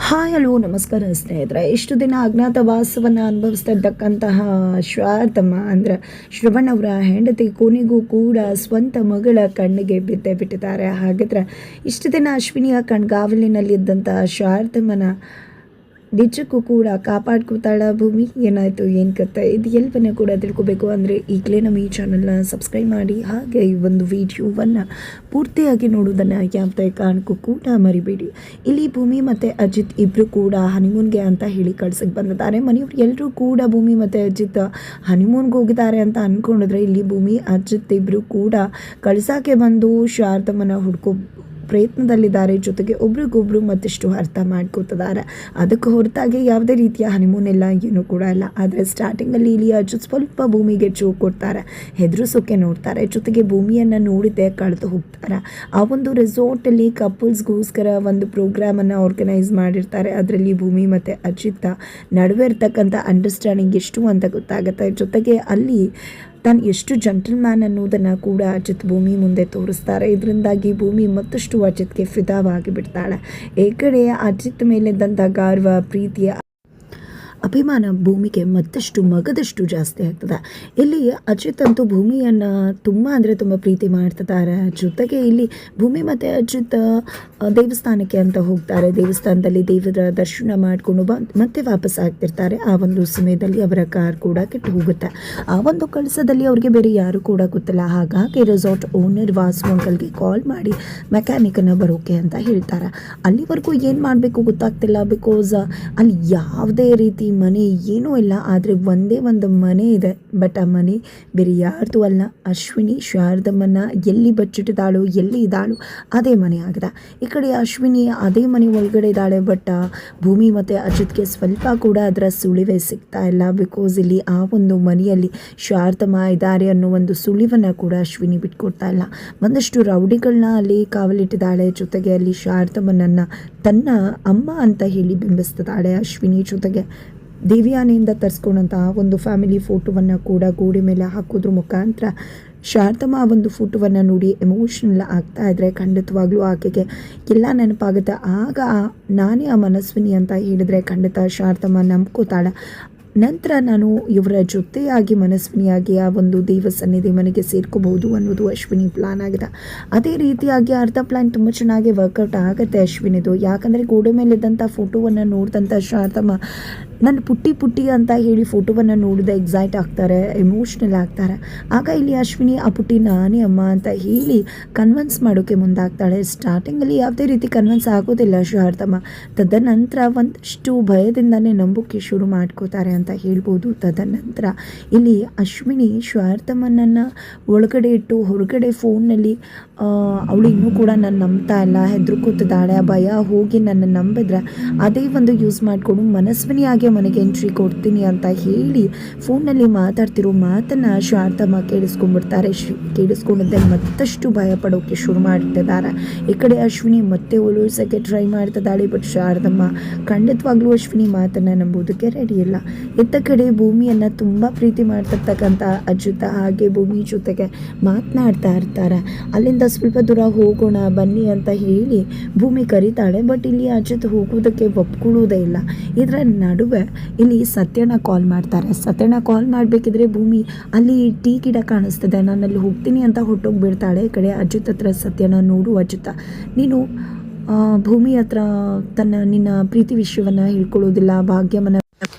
Hi hello ನಮಸ್ಕಾರ ಸ್ನೇಹಿತರೆ. ಇಷ್ಟು ದಿನ ಅಜ್ಞಾತವಾಸವನ್ನು ಅನುಭವಿಸ್ತಾ ಇದ್ದಕ್ಕಂತಹ ಶ್ವಾರ್ತಮ್ಮ ಅಂದರೆ ಶ್ರವಣ್ ಅವರ ಹೆಂಡತಿ ಕೊನೆಗೂ ಕೂಡ ಸ್ವಂತ ಮಗಳ ಕಣ್ಣಿಗೆ ಬಿದ್ದೇ ಬಿಟ್ಟಿದ್ದಾರೆ. ಹಾಗಿದ್ರೆ ಇಷ್ಟು ದಿನ ಅಶ್ವಿನಿಯ ಕಣ್ಗಾವಲಿನಲ್ಲಿದ್ದಂತಹ ಶ್ವಾರ್ತಮ್ಮನ ನಿಜಕ್ಕೂ ಕೂಡ ಕಾಪಾಡ್ಕೋತಾಳ ಭೂಮಿ? ಏನಾಯಿತು ಏನು ಕತೆ ಇದು ಎಲ್ಲವನ್ನ ಕೂಡ ತಿಳ್ಕೊಬೇಕು ಅಂದರೆ ಈಗಲೇ ನಮ್ಮ ಈ ಚಾನಲ್ನ ಸಬ್ಸ್ಕ್ರೈಬ್ ಮಾಡಿ, ಹಾಗೆ ಈ ಒಂದು ವಿಡಿಯೋವನ್ನು ಪೂರ್ತಿಯಾಗಿ ನೋಡೋದನ್ನು ಯಾವುದೇ ಕಾರಣಕ್ಕೂ ಕೂಡ ಮರಿಬೇಡಿ. ಇಲ್ಲಿ ಭೂಮಿ ಮತ್ತು ಅಜಿತ್ ಇಬ್ಬರು ಕೂಡ ಹನಿಮೂನ್ಗೆ ಅಂತ ಹೇಳಿ ಕಳ್ಸಕ್ಕೆ ಬಂದಿದ್ದಾರೆ. ಮನೆಯವರು ಎಲ್ಲರೂ ಕೂಡ ಭೂಮಿ ಮತ್ತು ಅಜಿತ್ ಹನಿಮೂನ್ಗೆ ಹೋಗಿದ್ದಾರೆ ಅಂತ ಅಂದ್ಕೊಂಡಿದ್ರೆ ಇಲ್ಲಿ ಭೂಮಿ ಅಜಿತ್ ಇಬ್ಬರು ಕೂಡ ಕಳ್ಸೋಕ್ಕೆ ಬಂದು ಶಾರದಮ್ಮನ ಹುಡ್ಕೋ ಪ್ರಯತ್ನದಲ್ಲಿದ್ದಾರೆ. ಜೊತೆಗೆ ಒಬ್ರಿಗೊಬ್ರು ಮತ್ತಷ್ಟು ಅರ್ಥ ಮಾಡ್ಕೋತಿದ್ದಾರೆ. ಅದಕ್ಕೆ ಹೊರತಾಗಿ ಯಾವುದೇ ರೀತಿಯ ಹನಿಮೂನ್ ಇಲ್ಲ, ಏನೂ ಕೂಡ ಇಲ್ಲ. ಆದರೆ ಸ್ಟಾರ್ಟಿಂಗಲ್ಲಿ ಇಲ್ಲಿ ಅಜಿತ್ ಸ್ವಲ್ಪ ಭೂಮಿಗೆ ಚೂಕ್ ಕೊಡ್ತಾರೆ, ಹೆದರಿಸೋಕೆ ನೋಡ್ತಾರೆ. ಜೊತೆಗೆ ಭೂಮಿಯನ್ನು ನೋಡಿದ್ದೆ ಕಳೆದು ಹೋಗ್ತಾರೆ. ಆ ಒಂದು ರೆಸಾರ್ಟಲ್ಲಿ ಕಪಲ್ಸ್ಗೋಸ್ಕರ ಒಂದು ಪ್ರೋಗ್ರಾಮನ್ನು ಆರ್ಗನೈಸ್ ಮಾಡಿರ್ತಾರೆ. ಅದರಲ್ಲಿ ಭೂಮಿ ಮತ್ತು ಅಜಿತ್ ನಡುವೆ ಇರ್ತಕ್ಕಂಥ ಅಂಡರ್ಸ್ಟ್ಯಾಂಡಿಂಗ್ ಎಷ್ಟು ಅಂತ ಗೊತ್ತಾಗುತ್ತೆ. ಜೊತೆಗೆ ಅಲ್ಲಿ ತಾನು ಎಷ್ಟು ಜೆಂಟಲ್ಮ್ಯಾನ್ ಅನ್ನೋದನ್ನು ಕೂಡ ಅಜಿತ್ ಭೂಮಿ ಮುಂದೆ ತೋರಿಸ್ತಾರೆ. ಇದರಿಂದಾಗಿ ಭೂಮಿ ಮತ್ತಷ್ಟು ಅಜಿತ್ಗೆ ಫಿದಾವಾಗಿ ಬಿಡ್ತಾಳೆ. ಈ ಕಡೆ ಅಜಿತ್ ಮೇಲಿದ್ದಂಥ ಗೌರವ, ಪ್ರೀತಿಯ ಅಭಿಮಾನ ಭೂಮಿಗೆ ಮತ್ತಷ್ಟು ಮಗದಷ್ಟು ಜಾಸ್ತಿ ಆಗ್ತದೆ. ಇಲ್ಲಿ ಅಜಿತ್ ಅಂತೂ ಭೂಮಿಯನ್ನು ತುಂಬ ಅಂದರೆ ತುಂಬ ಪ್ರೀತಿ ಮಾಡ್ತಿದ್ದಾರೆ. ಜೊತೆಗೆ ಇಲ್ಲಿ ಭೂಮಿ ಮತ್ತು ಅಜಿತ್ ದೇವಸ್ಥಾನಕ್ಕೆ ಅಂತ ಹೋಗ್ತಾರೆ. ದೇವಸ್ಥಾನದಲ್ಲಿ ದೇವರ ದರ್ಶನ ಮಾಡಿಕೊಂಡು ಮತ್ತೆ ವಾಪಸ್ ಆಗ್ತಿರ್ತಾರೆ. ಆ ಒಂದು ಸಮಯದಲ್ಲಿ ಅವರ ಕಾರ್ ಕೂಡ ಕೆಟ್ಟು ಹೋಗುತ್ತೆ. ಆ ಒಂದು ಕೆಲಸದಲ್ಲಿ ಅವ್ರಿಗೆ ಬೇರೆ ಯಾರು ಕೂಡ ಗೊತ್ತಿಲ್ಲ. ಹಾಗಾಗಿ ರೆಸಾರ್ಟ್ ಓನರ್ ವಾಸು ಅಂಕಲ್ಗೆ ಕಾಲ್ ಮಾಡಿ ಮೆಕ್ಯಾನಿಕನ್ನು ಬರೋಕೆ ಅಂತ ಹೇಳ್ತಾರೆ. ಅಲ್ಲಿವರೆಗೂ ಏನು ಮಾಡಬೇಕು ಗೊತ್ತಾಗ್ತಿಲ್ಲ. ಬಿಕಾಸ್ ಅಲ್ಲಿ ಯಾವುದೇ ರೀತಿ ಮನೆ ಏನೂ ಇಲ್ಲ. ಆದರೆ ಒಂದೇ ಒಂದು ಮನೆ ಇದೆ. ಬಟ್ ಆ ಮನೆ ಬೇರೆ ಯಾರ್ದು ಅಲ್ಲ, ಅಶ್ವಿನಿ ಶಾರದಮ್ಮನ ಎಲ್ಲಿ ಬಚ್ಚಿಟ್ಟಿದ್ದಾಳು, ಎಲ್ಲಿ ಇದ್ದಾಳು ಅದೇ ಮನೆ ಆಗಿದೆ. ಈ ಕಡೆ ಅಶ್ವಿನಿ ಅದೇ ಮನೆ ಒಳಗಡೆ ಇದ್ದಾಳೆ. ಬಟ್ ಭೂಮಿ ಮತ್ತು ಅಜಿತ್ಗೆ ಸ್ವಲ್ಪ ಕೂಡ ಅದರ ಸುಳಿವೇ ಸಿಗ್ತಾ ಇಲ್ಲ. ಬಿಕಾಸ್ ಇಲ್ಲಿ ಆ ಒಂದು ಮನೆಯಲ್ಲಿ ಶಾರದಮ್ಮ ಇದ್ದಾರೆ ಅನ್ನೋ ಒಂದು ಸುಳಿವನ್ನು ಕೂಡ ಅಶ್ವಿನಿ ಬಿಟ್ಕೊಡ್ತಾ ಇಲ್ಲ. ಒಂದಷ್ಟು ರೌಡಿಗಳನ್ನ ಅಲ್ಲಿ ಕಾವಲಿಟ್ಟಿದ್ದಾಳೆ. ಜೊತೆಗೆ ಅಲ್ಲಿ ಶಾರದಮ್ಮನನ್ನು ತನ್ನ ಅಮ್ಮ ಅಂತ ಹೇಳಿ ಬಿಂಬಿಸ್ತಿದ್ದಾಳೆ ಅಶ್ವಿನಿ. ಜೊತೆಗೆ ದೇವಿಯಾನೆಯಿಂದ ತರಿಸ್ಕೊಂಡಂತಹ ಒಂದು ಫ್ಯಾಮಿಲಿ ಫೋಟೋವನ್ನು ಕೂಡ ಗೋಡೆ ಮೇಲೆ ಹಾಕೋದ್ರ ಮುಖಾಂತರ ಶಾರದಮ್ಮ ಆ ಒಂದು ಫೋಟೋವನ್ನು ನೋಡಿ ಎಮೋಷ್ನಲ್ ಆಗ್ತಾ ಇದ್ದರೆ ಖಂಡಿತವಾಗ್ಲೂ ಆಕೆಗೆ ಎಲ್ಲ ನೆನಪಾಗುತ್ತೆ. ಆಗ ನಾನೇ ಆ ಮನಸ್ವಿನಿ ಅಂತ ಹೇಳಿದರೆ ಖಂಡಿತ ಶಾರದಮ್ಮ ನಂಬ್ಕೋತಾಳೆ. ನಂತರ ನಾನು ಇವರ ಜೊತೆಯಾಗಿ ಮನಸ್ವಿನಿಯಾಗಿ ಆ ಒಂದು ದೇವ ಸನ್ನಿಧಿ ಮನೆಗೆ ಸೇರ್ಕೋಬಹುದು ಅನ್ನೋದು ಅಶ್ವಿನಿ ಪ್ಲಾನ್ ಆಗಿದೆ. ಅದೇ ರೀತಿಯಾಗಿ ಅರ್ಧ ಪ್ಲಾನ್ ತುಂಬ ಚೆನ್ನಾಗಿ ವರ್ಕೌಟ್ ಆಗುತ್ತೆ ಅಶ್ವಿನಿದು. ಯಾಕಂದರೆ ಗೋಡೆ ಮೇಲಿದ್ದಂಥ ಫೋಟೋವನ್ನು ನೋಡಿದಂಥ ಶಾರದಮ್ಮ ನನ್ನ ಪುಟ್ಟಿ ಅಂತ ಹೇಳಿ ಫೋಟೋವನ್ನು ನೋಡಿದ ಎಕ್ಸೈಟ್ ಆಗ್ತಾರೆ, ಎಮೋಷ್ನಲ್ ಆಗ್ತಾರೆ. ಆಗ ಇಲ್ಲಿ ಅಶ್ವಿನಿ ಆ ಪುಟ್ಟಿ ನಾನೇ ಅಮ್ಮ ಅಂತ ಹೇಳಿ ಕನ್ವಿನ್ಸ್ ಮಾಡೋಕ್ಕೆ ಮುಂದಾಗ್ತಾಳೆ. ಸ್ಟಾರ್ಟಿಂಗಲ್ಲಿ ಯಾವುದೇ ರೀತಿ ಕನ್ವಿನ್ಸ್ ಆಗೋದಿಲ್ಲ ಶಾರದಮ್ಮ. ತದನಂತರ ಒಂದಷ್ಟು ಭಯದಿಂದನೇ ನಂಬೋಕ್ಕೆ ಶುರು ಮಾಡ್ಕೋತಾರೆ ಅಂತ ಹೇಳ್ಬೋದು. ತದನಂತರ ಇಲ್ಲಿ ಅಶ್ವಿನಿ ಶಾರದಮ್ಮನನ್ನು ಒಳಗಡೆ ಇಟ್ಟು ಹೊರಗಡೆ ಫೋನ್ನಲ್ಲಿ ಅವಳು ಇನ್ನೂ ಕೂಡ ನನ್ನ ನಂಬ್ತಾ ಇಲ್ಲ, ಹೆದರ್ಕೋತಿದ್ದಾಳೆ, ಆ ಭಯ ಹೋಗಿ ನನ್ನ ನಂಬಿದ್ರೆ ಅದೇ ಒಂದು ಯೂಸ್ ಮಾಡಿಕೊಂಡು ಮನಸ್ವಿನಿಯಾಗಿ ಮನೆಗೆ ಎಂಟ್ರಿ ಕೊಡ್ತೀನಿ ಅಂತ ಹೇಳಿ ಫೋನ್ನಲ್ಲಿ ಮಾತಾಡ್ತಿರೋ ಮಾತನ್ನು ಶಾರದಮ್ಮ ಕೇಳಿಸ್ಕೊಂಡ್ಬಿಡ್ತಾರೆ. ಕೇಳಿಸ್ಕೊಂಡಿದ್ದೆ ಮತ್ತಷ್ಟು ಭಯ ಪಡೋಕ್ಕೆ ಶುರು ಮಾಡ್ತಿದ್ದಾರೆ. ಈ ಕಡೆ ಅಶ್ವಿನಿ ಮತ್ತೆ ಒಲಿಸೋಕ್ಕೆ ಟ್ರೈ ಮಾಡ್ತಿದ್ದಾಳೆ. ಬಟ್ ಶಾರದಮ್ಮ ಖಂಡಿತವಾಗ್ಲೂ ಅಶ್ವಿನಿ ಮಾತನ್ನು ನಂಬೋದಕ್ಕೆ ರೆಡಿ ಇಲ್ಲ. ಇತ್ತ ಕಡೆ ಭೂಮಿಯನ್ನು ತುಂಬ ಪ್ರೀತಿ ಮಾಡ್ತಿರ್ತಕ್ಕಂಥ ಅಜಿತ್ ಹಾಗೆ ಭೂಮಿ ಜೊತೆಗೆ ಮಾತನಾಡ್ತಾ ಇರ್ತಾರೆ. ಅಲ್ಲಿಂದ ಸ್ವಲ್ಪ ದೂರ ಹೋಗೋಣ ಬನ್ನಿ ಅಂತ ಹೇಳಿ ಭೂಮಿ ಕರೀತಾಳೆ. ಬಟ್ ಇಲ್ಲಿ ಅಜಿತ್ ಹೋಗೋದಕ್ಕೆ ಒಪ್ಕೊಳ್ಳೋದೇ ಇಲ್ಲ. ಇದರ ನಡುವೆ ಇಲ್ಲಿ ಸತ್ಯನ ಕಾಲ್ ಮಾಡ್ತಾರೆ. ಸತ್ಯನ ಕಾಲ್ ಮಾಡಬೇಕಿದ್ರೆ ಭೂಮಿ ಅಲ್ಲಿ ಟೀ ಗಿಡ ಕಾಣಿಸ್ತದೆ, ನಾನಲ್ಲಿ ಹೋಗ್ತೀನಿ ಅಂತ ಹೊಟ್ಟೋಗ್ಬಿಡ್ತಾಳೆ. ಈ ಕಡೆ ಅಜಿತ್ ಹತ್ರ ಸತ್ಯನ ನೋಡು ಅಜಿತ, ನೀನು ಭೂಮಿ ಹತ್ರ ನಿನ್ನ ಪ್ರೀತಿ ವಿಷಯವನ್ನು ಹೇಳ್ಕೊಳ್ಳೋದಿಲ್ಲ, ಭಾಗ್ಯಮನ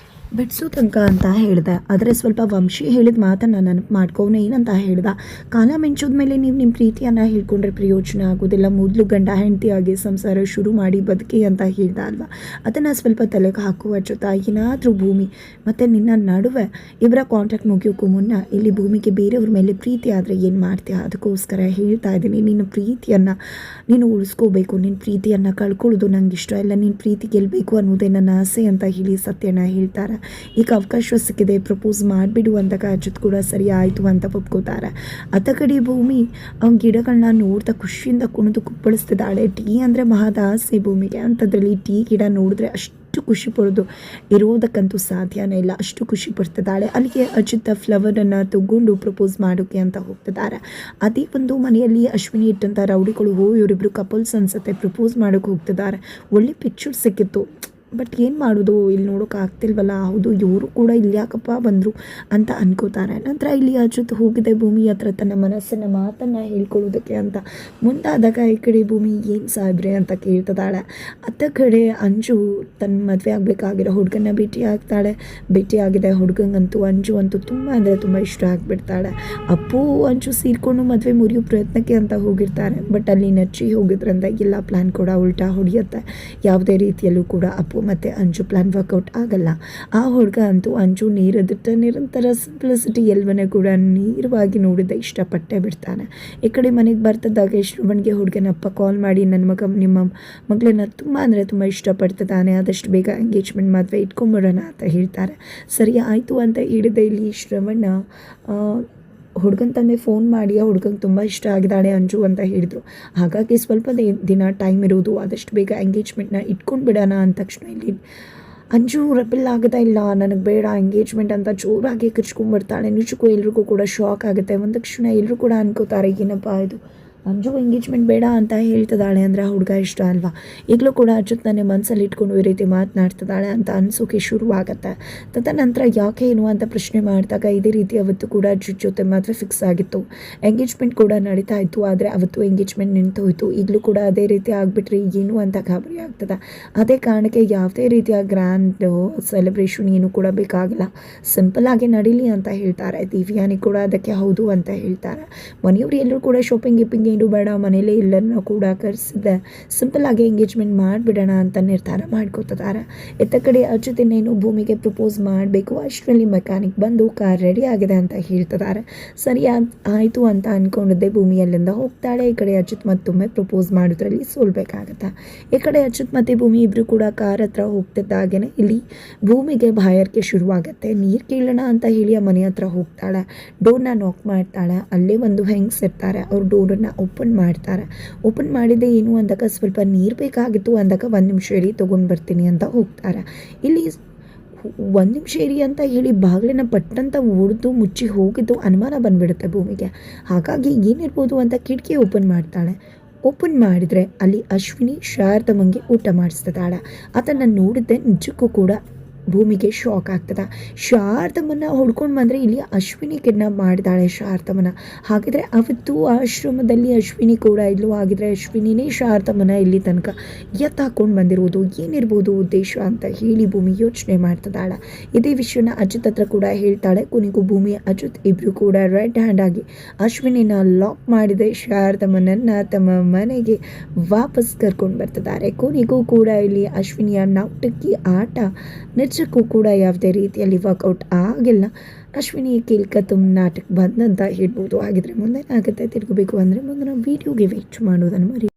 ಬಿಡಿಸೋ ತನಕ ಅಂತ ಹೇಳ್ದೆ. ಆದರೆ ಸ್ವಲ್ಪ ವಂಶಿ ಹೇಳಿದ ಮಾತನ್ನು ನೆನಪು ಮಾಡ್ಕೋನೆ ಏನಂತ ಹೇಳ್ದ, ಕಾಲ ಮಿಂಚೋದ ಮೇಲೆ ನೀವು ನಿಮ್ಮ ಪ್ರೀತಿಯನ್ನು ಹೇಳ್ಕೊಂಡ್ರೆ ಪ್ರಯೋಜನ ಆಗೋದಿಲ್ಲ, ಮೊದಲು ಗಂಡ ಹೆಂಡತಿಯಾಗಿ ಸಂಸಾರ ಶುರು ಮಾಡಿ ಬದುಕಿ ಅಂತ ಹೇಳ್ದ ಅಲ್ವಾ. ಅದನ್ನು ಸ್ವಲ್ಪ ತಲೆಗೆ ಹಾಕುವ ಜೊತೆ ಏನಾದರೂ ಭೂಮಿ ಮತ್ತು ನಿನ್ನ ನಡುವೆ ಇವರ ಕಾಂಟ್ಯಾಕ್ಟ್ ಮುಗಿಯೋಕ್ಕೂ ಮುನ್ನ ಇಲ್ಲಿ ಭೂಮಿಗೆ ಬೇರೆಯವ್ರ ಮೇಲೆ ಪ್ರೀತಿ ಆದರೆ ಏನು ಮಾಡ್ತೀಯ, ಅದಕ್ಕೋಸ್ಕರ ಹೇಳ್ತಾ ಇದ್ದೀನಿ, ನಿನ್ನ ಪ್ರೀತಿಯನ್ನು ನೀನು ಉಳಿಸ್ಕೋಬೇಕು, ನಿನ್ನ ಪ್ರೀತಿಯನ್ನು ಕಳ್ಕೊಳ್ಳೋದು ನಂಗೆ ಇಷ್ಟ ಇಲ್ಲ, ನಿನ್ನ ಪ್ರೀತಿ ಗೆಲ್ಲಬೇಕು ಅನ್ನೋದೇ ನನ್ನ ಆಸೆ ಅಂತ ಹೇಳಿ ಸತ್ಯನ ಹೇಳ್ತಾರೆ. ಈಗ ಅವಕಾಶ ಸಿಕ್ಕಿದೆ, ಪ್ರಪೋಸ್ ಮಾಡಿಬಿಡು ಅಂತ ಅಜಿತ್ ಕೂಡ ಸರಿ ಆಯಿತು ಅಂತ ಒಪ್ಕೋತಾರೆ. ಅತ್ತ ಕಡೆ ಭೂಮಿ ಗಿಡಗಳನ್ನ ನೋಡ್ತಾ ಖುಷಿಯಿಂದ ಕುಣಿದು ಕುಪ್ಪಳಿಸ್ತಿದ್ದಾಳೆ. ಟೀ ಅಂದರೆ ಮಹದಾಸೆ ಭೂಮಿಗೆ. ಅಂಥದ್ರಲ್ಲಿ ಟೀ ಗಿಡ ನೋಡಿದ್ರೆ ಅಷ್ಟು ಖುಷಿ ಪಡೋದು ಇರೋದಕ್ಕಂತೂ ಸಾಧ್ಯನೇ ಇಲ್ಲ, ಅಷ್ಟು ಖುಷಿ ಪಡ್ತಿದ್ದಾಳೆ. ಅಲ್ಲಿಗೆ ಅಜಿತ್ ಫ್ಲವರನ್ನು ತಗೊಂಡು ಪ್ರಪೋಸ್ ಮಾಡೋಕ್ಕೆ ಅಂತ ಹೋಗ್ತಿದ್ದಾರೆ. ಅದೇ ಒಂದು ಮನೆಯಲ್ಲಿ ಅಶ್ವಿನಿ ಇಟ್ಟಂಥ ರೌಡಿಗಳು ಇವರಿಬ್ಬರು ಕಪಲ್ಸ್ ಅನ್ಸುತ್ತೆ ಪ್ರಪೋಸ್ ಮಾಡೋಕ್ಕೆ ಹೋಗ್ತಿದ್ದಾರೆ. ಒಳ್ಳೆ ಪಿಕ್ಚರ್ ಸಿಕ್ಕಿತ್ತು. ಬಟ್ ಏನು ಮಾಡೋದು, ಇಲ್ಲಿ ನೋಡೋಕೆ ಆಗ್ತಿಲ್ವಲ್ಲ, ಹೌದು ಇವರು ಕೂಡ ಇಲ್ಲಿ ಯಾಕಪ್ಪ ಬಂದರು ಅಂತ ಅನ್ಕೋತಾರೆ. ನಂತರ ಇಲ್ಲಿ ಅಚ್ಯುತ್ ಹೋಗಿದೆ ಭೂಮಿ ಹತ್ರ ತನ್ನ ಮನಸ್ಸಿನ ಮಾತನ್ನು ಹೇಳ್ಕೊಳ್ಳೋದಕ್ಕೆ ಅಂತ. ಮುಂದಾದಾಗ ಈ ಕಡೆ ಭೂಮಿ ಏನು ಸಾಹೇಬ್ರೆ ಅಂತ ಕೇಳ್ತಿದ್ದಾಳೆ. ಅತ್ತ ಕಡೆ ಅಂಜು ತನ್ನ ಮದುವೆ ಆಗಬೇಕಾಗಿರೋ ಹುಡುಗನ ಭೇಟಿಯಾಗಿದೆ. ಹುಡುಗಂಗಂತೂ ಅಂಜು ಅಂತೂ ತುಂಬ ಅಂದರೆ ತುಂಬ ಇಷ್ಟ ಆಗಿಬಿಡ್ತಾಳೆ. ಅಪ್ಪು ಅಂಜು ಸೇರಿಕೊಂಡು ಮದುವೆ ಮುರಿಯೋ ಪ್ರಯತ್ನಕ್ಕೆ ಅಂತ ಹೋಗಿರ್ತಾರೆ. ಬಟ್ ಅಲ್ಲಿ ನಚ್ಚಿ ಹೋಗಿದ್ರಿಂದ ಎಲ್ಲ ಪ್ಲ್ಯಾನ್ ಕೂಡ ಉಲ್ಟಾ ಹೊಡೆಯುತ್ತೆ. ಯಾವುದೇ ರೀತಿಯಲ್ಲೂ ಕೂಡ ಅಪ್ಪು ಮತ್ತು ಅಂಜು ಪ್ಲ್ಯಾನ್ ವರ್ಕೌಟ್ ಆಗಲ್ಲ. ಆ ಹುಡುಗ ಅಂತೂ ಅಂಜು ನೀರದಿಟ್ಟ ನಿರಂತರ ಸಿಂಪ್ಲಿಸಿಟಿ ಎಲ್ಲವನ್ನೂ ಕೂಡ ನೇರವಾಗಿ ನೋಡಿದ್ದೆ ಇಷ್ಟಪಟ್ಟೇ ಬಿಡ್ತಾನೆ. ಈ ಕಡೆ ಮನೆಗೆ ಬರ್ತಿದ್ದಾಗ ಶ್ರವಣ್ಗೆ ಹುಡುಗನಪ್ಪ ಕಾಲ್ ಮಾಡಿ ನಿಮ್ಮ ಮಗಳನ್ನ ತುಂಬ ಅಂದರೆ ತುಂಬ ಇಷ್ಟಪಡ್ತಿದ್ದಾನೆ, ಆದಷ್ಟು ಬೇಗ ಎಂಗೇಜ್ಮೆಂಟ್ ಮದುವೆ ಇಟ್ಕೊಂಬಿಡೋಣ ಅಂತ ಹೇಳ್ತಾರೆ. ಸರಿ ಆಯಿತು ಅಂತ ಹೇಳಿದೆ. ಇಲ್ಲಿ ಶ್ರವಣ ಹುಡುಗನ ತಂದೆ ಫೋನ್ ಮಾಡಿ ಆ ಹುಡುಗಂಗೆ ತುಂಬ ಇಷ್ಟ ಆಗಿದ್ದಾಳೆ ಅಂಜು ಅಂತ ಹೇಳಿದರು. ಹಾಗಾಗಿ ಸ್ವಲ್ಪ ದಿನ ಟೈಮ್ ಇರೋದು, ಆದಷ್ಟು ಬೇಗ ಎಂಗೇಜ್ಮೆಂಟ್ನ ಇಟ್ಕೊಂಡು ಬಿಡೋಣ ಅಂದ ತಕ್ಷಣ ಇಲ್ಲಿ ಅಂಜು ರೆಬೆಲ್ ಆಗೋದೇ ಇಲ್ಲ, ನನಗೆ ಬೇಡ ಎಂಗೇಜ್ಮೆಂಟ್ ಅಂತ ಜೋರಾಗಿ ಕಿರ್ಚ್ಕೊಂಡ್ಬಿಡ್ತಾಳೆ. ನಿಜಕ್ಕೂ ಎಲ್ರಿಗೂ ಕೂಡ ಶಾಕ್ ಆಗುತ್ತೆ. ಒಂದು ತಕ್ಷಣ ಎಲ್ಲರೂ ಕೂಡ ಅನ್ಕೋತಾರೆ ಏನಪ್ಪ ಇದು ಅಂಜು ಎಂಗೇಜ್ಮೆಂಟ್ ಬೇಡ ಅಂತ ಹೇಳ್ತಿದ್ದಾಳೆ ಅಂದರೆ ಆ ಹುಡುಗ ಇಷ್ಟ ಅಲ್ವಾ. ಈಗಲೂ ಕೂಡ ಅಚ್ಯುತ್ ನನ್ನ ಮನಸ್ಸಲ್ಲಿ ಇಟ್ಕೊಂಡು ಈ ರೀತಿ ಮಾತನಾಡ್ತಿದ್ದಾಳೆ ಅಂತ ಅನಿಸೋಕೆ ಶುರುವಾಗತ್ತೆ. ತದನಂತರ ಯಾಕೆ ಏನು ಅಂತ ಪ್ರಶ್ನೆ ಮಾಡಿದಾಗ ಇದೇ ರೀತಿ ಅವತ್ತು ಕೂಡ ಅಚ್ಯುತ್ ಜೊತೆ ಮದುವೆ ಫಿಕ್ಸ್ ಆಗಿತ್ತು, ಎಂಗೇಜ್ಮೆಂಟ್ ಕೂಡ ನಡೀತಾ ಇತ್ತು. ಆದರೆ ಅವತ್ತು ಎಂಗೇಜ್ಮೆಂಟ್ ನಿಂತು ಹೋಯಿತು. ಈಗಲೂ ಕೂಡ ಅದೇ ರೀತಿ ಆಗಿಬಿಟ್ರೆ ಏನು ಅಂತ ಗಾಬರಿ ಆಗ್ತದೆ. ಅದೇ ಕಾರಣಕ್ಕೆ ಯಾವುದೇ ರೀತಿಯ ಗ್ರ್ಯಾಂಡ್ ಸೆಲೆಬ್ರೇಷನ್ ಏನು ಕೂಡ ಬೇಕಾಗಿಲ್ಲ, ಸಿಂಪಲ್ ಆಗಿ ನಡೀಲಿ ಅಂತ ಹೇಳ್ತಾರೆ. ದಿವ್ಯಾನಿ ಕೂಡ ಅದಕ್ಕೆ ಹೌದು ಅಂತ ಹೇಳ್ತಾರೆ. ಮನೆಯವರು ಎಲ್ಲರೂ ಕೂಡ ಶಾಪಿಂಗ್ ಏನು ಬೇಡ, ಮನೇಲೇ ಎಲ್ಲರನ್ನೂ ಕೂಡ ಕರೆಸಿದೆ ಸಿಂಪಲ್ಲಾಗಿ ಎಂಗೇಜ್ಮೆಂಟ್ ಮಾಡಿಬಿಡೋಣ ಅಂತ ನಿರ್ಧಾರ ಮಾಡ್ಕೋತಿದ್ದಾರೆ. ಎತ್ತ ಕಡೆ ಅಚ್ಯುತ್ ಇನ್ನೇನು ಭೂಮಿಗೆ ಪ್ರಪೋಸ್ ಮಾಡಬೇಕು, ಅಷ್ಟರಲ್ಲಿ ಮೆಕ್ಯಾನಿಕ್ ಬಂದು ಕಾರ್ ರೆಡಿ ಆಗಿದೆ ಅಂತ ಹೇಳ್ತಿದ್ದಾರೆ. ಸರಿ ಆಯಿತು ಅಂತ ಅಂದ್ಕೊಂಡಿದ್ದೆ. ಭೂಮಿಯಲ್ಲಿಂದ ಹೋಗ್ತಾಳೆ. ಈ ಕಡೆ ಅಚ್ಯುತ್ ಮತ್ತೊಮ್ಮೆ ಪ್ರಪೋಸ್ ಮಾಡೋದ್ರಲ್ಲಿ ಸೋಲ್ಬೇಕಾಗತ್ತೆ. ಈ ಕಡೆ ಅಚ್ಯುತ್ ಮತ್ತು ಭೂಮಿ ಇಬ್ಬರು ಕೂಡ ಕಾರ್ ಹತ್ರ ಹೋಗ್ತಿದ್ದಾಗೇ ಇಲ್ಲಿ ಭೂಮಿಗೆ ಬಾಯಾರಿಕೆ ಶುರುವಾಗುತ್ತೆ. ನೀರು ಕೇಳೋಣ ಅಂತ ಹೇಳಿ ಆ ಮನೆ ಹತ್ರ ಹೋಗ್ತಾಳೆ. ಡೋರ್ನ ನಾಕ್ ಮಾಡ್ತಾಳೆ. ಅಲ್ಲೇ ಒಂದು ಹೆಂಗ್ಸ್ ಇರ್ತಾರೆ. ಅವ್ರು ಡೋರನ್ನು ಓಪನ್ ಮಾಡ್ತಾರೆ. ಓಪನ್ ಮಾಡಿದ್ದೆ ಏನು ಅಂದಾಗ ಸ್ವಲ್ಪ ನೀರು ಬೇಕಾಗಿತ್ತು ಅಂದಾಗ 1 ನಿಮಿಷ ಇರಿ ತೊಗೊಂಡು ಬರ್ತೀನಿ ಅಂತ ಹೋಗ್ತಾರೆ. ಇಲ್ಲಿ 1 ನಿಮಿಷ ಇರಿ ಅಂತ ಹೇಳಿ ಬಾಗಿಲನ್ನ ಪಟ್ಟಂತ ಒಡೆದು ಮುಚ್ಚಿ ಹೋಗಿದ್ದು ಅನುಮಾನ ಬಂದುಬಿಡುತ್ತೆ ಭೂಮಿಗೆ. ಹಾಗಾಗಿ ಏನಿರ್ಬೋದು ಅಂತ ಕಿಟಕಿ ಓಪನ್ ಮಾಡ್ತಾಳೆ. ಓಪನ್ ಮಾಡಿದರೆ ಅಲ್ಲಿ ಅಶ್ವಿನಿ ಶಾರದಮ್ಮಂಗೆ ಊಟ ಮಾಡಿಸ್ತಿದ್ದಾಳೆ. ಅದನ್ನು ನೋಡಿದ್ದೆ ನಿಜಕ್ಕೂ ಕೂಡ ಭೂಮಿಗೆ ಶಾಕ್ ಆಗ್ತದೆ. ಶಾರದಮ್ಮನ ಹೊಡ್ಕೊಂಡು ಬಂದರೆ ಇಲ್ಲಿ ಅಶ್ವಿನಿ ಕಿಡ್ನಾಪ್ ಮಾಡಿದಾಳೆ ಶಾರದಮ್ಮನ. ಹಾಗಿದ್ರೆ ಅವತ್ತು ಆಶ್ರಮದಲ್ಲಿ ಅಶ್ವಿನಿ ಕೂಡ ಇಲ್ಲೂ, ಆಗಿದ್ರೆ ಅಶ್ವಿನಿನೇ ಶಾರದಮ್ಮನ ಇಲ್ಲಿ ತನಕ ಎತ್ತಾಕೊಂಡು ಬಂದಿರೋದು, ಏನಿರ್ಬೋದು ಉದ್ದೇಶ ಅಂತ ಹೇಳಿ ಭೂಮಿ ಯೋಚನೆ ಮಾಡ್ತಿದ್ದಾಳೆ. ಇದೇ ವಿಷಯನ ಅಚ್ಯುತ್ ಹತ್ರ ಕೂಡ ಹೇಳ್ತಾಳೆ. ಕೊನೆಗೂ ಭೂಮಿ ಅಚ್ಯುತ್ ಇಬ್ಬರು ಕೂಡ ರೆಡ್ ಹ್ಯಾಂಡ್ ಆಗಿ ಅಶ್ವಿನಿನ ಲಾಕ್ ಮಾಡಿದೆ ಶಾರದಮ್ಮನನ್ನು ತಮ್ಮ ಮನೆಗೆ ವಾಪಸ್ ಕರ್ಕೊಂಡು ಬರ್ತಿದ್ದಾರೆ. ಕೊನೆಗೂ ಕೂಡ ಇಲ್ಲಿ ಅಶ್ವಿನಿಯ ನಾಟಕಿ ಆಟ ನಿಜಕ್ಕೂ ಕೂಡ ಯಾವುದೇ ರೀತಿಯಲ್ಲಿ ವರ್ಕೌಟ್ ಆಗಿಲ್ಲ. ಅಶ್ವಿನಿ ಕೇಳ್ಕತ್ತುಮ್ ನಾಟಕ ಬಂದಂತ ಹೇಳ್ಬೋದು. ಹಾಗಿದ್ರೆ ಮುಂದೆ ಆಗುತ್ತೆ ತಿಳ್ಕೋಬೇಕು ಅಂದರೆ ಮುಂದಿನ ವೀಡಿಯೋಗೆ ವೇಟ್ ಮಾಡೋದನ್ನು ಮರಿ.